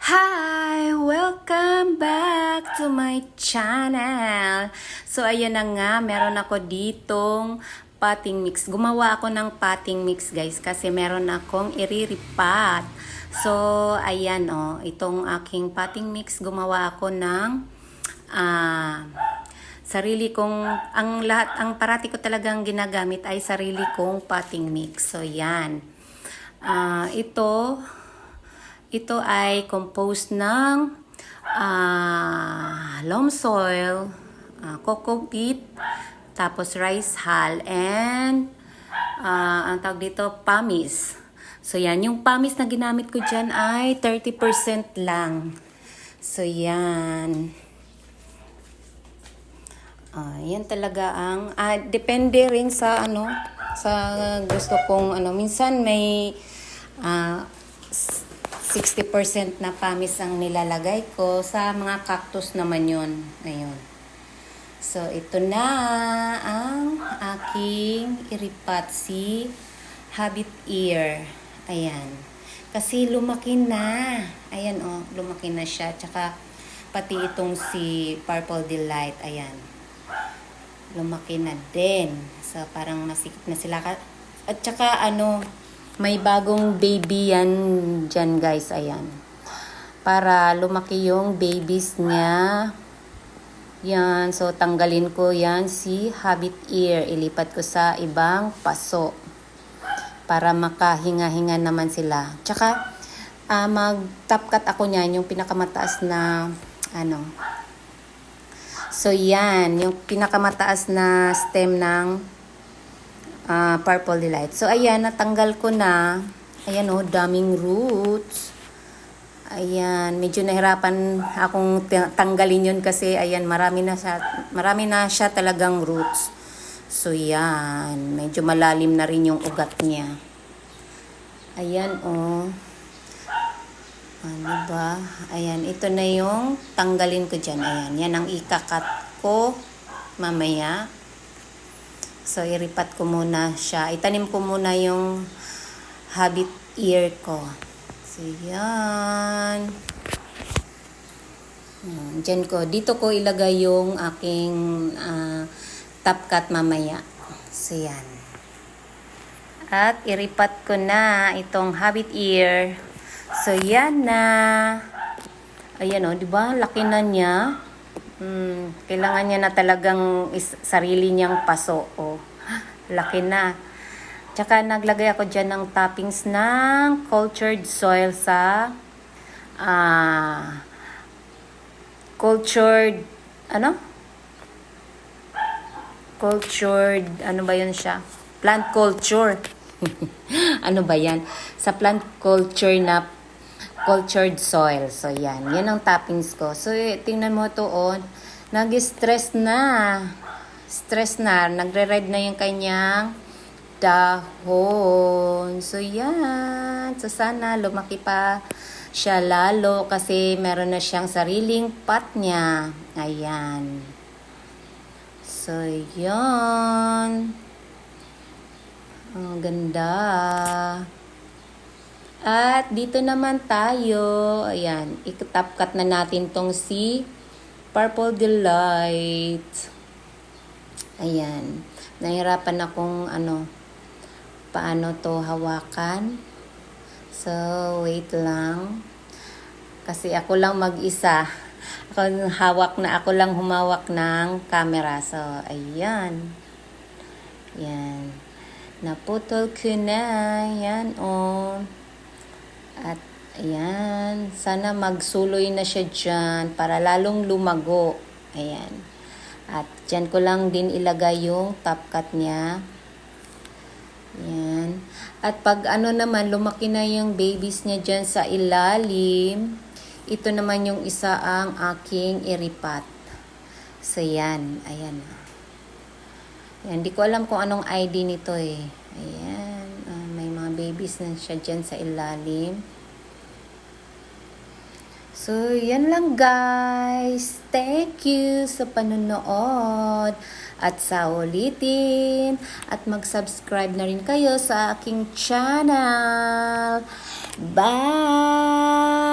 Hi! Welcome back to my channel. So, ayan na nga, meron ako ditong potting mix. Gumawa ako ng potting mix, guys, kasi meron akong iriripat. So, ayan itong aking potting mix, gumawa ako ng sarili kong, ang parati ko talagang ginagamit ay sarili kong potting mix. So, yan. Ito ay composed ng loam soil, coco peat, tapos rice hull, and ang tawag dito, pumice. So yan, yung pumice na ginamit ko dyan ay 30% lang. So yan. Yan talaga ang, depende rin sa sa gusto kong minsan may 60% na pamis ang nilalagay ko. Sa mga cactus naman yun. Ayun. So, ito na ang aking iripat, si Habit Ear. Ayan. Kasi lumaki na. Ayan lumaki na siya. Tsaka pati itong si Purple Delight. Ayan. Lumaki na din. So, parang masikip na sila. At tsaka may bagong baby yan dyan, guys. Ayan. Para lumaki yung babies niya. Yan. So, tanggalin ko yan si Habit Ear. Ilipat ko sa ibang paso. Para makahinga-hinga naman sila. Tsaka, mag-top cut ako niyan. Yung pinakamataas na, So, yan. Yung pinakamataas na stem ng Purple Delight. So, ayan, natanggal ko na. Ayan daming roots. Ayan, medyo nahirapan akong tanggalin yun kasi, ayan, marami na siya talagang roots. So, yan. Medyo malalim na rin yung ugat niya. Ayan, diba? Ayan, ito na yung tanggalin ko dyan. Ayan, yan ang ikakat ko mamaya. So, iripat ko muna siya. Itanim ko muna yung Habit Ear ko. So, yan. Diyan ko. Dito ko ilagay yung aking top cut mamaya. So, yan. At iripat ko na itong Habit Ear. So, yan na. Ayan diba? Laki na niya. Kailangan niya na talagang sarili niyang paso. Laki na. Tsaka naglagay ako dyan ng toppings ng cultured soil sa cultured ba yun siya? Plant culture. Ano ba yan? Sa plant culture na cultured soil. So, yan. Yan ang toppings ko. So, tingnan mo ito, nag-stress na. Stress na. Nagre-red na yung kanyang dahon. So, yan. So, sana lumaki pa siya lalo kasi meron na siyang sariling pot niya. Ayan. So, yan. Ang ganda. At dito naman tayo, ayan, i-top cut na natin tong si Purple Delight. Ayan, nahirapan akong paano to hawakan. So, wait lang. Kasi ako lang mag-isa. Ako lang humawak ng camera. So, ayan. Yan. Naputol ko na. Yan, At, ayan, sana magsuloy na siya dyan para lalong lumago. Ayan. At, dyan ko lang din ilagay yung top cut niya. Ayan. At pag naman, lumaki na yung babies niya dyan sa ilalim, ito naman yung isa ang aking iripat. So, yan. Ayan. Ayan. Di ko alam kung anong ID nito Ayan. May mga babies na siya dyan sa ilalim. So, yan lang guys. Thank you sa panonood. At sa ulitin. At mag-subscribe na rin kayo sa aking channel. Bye!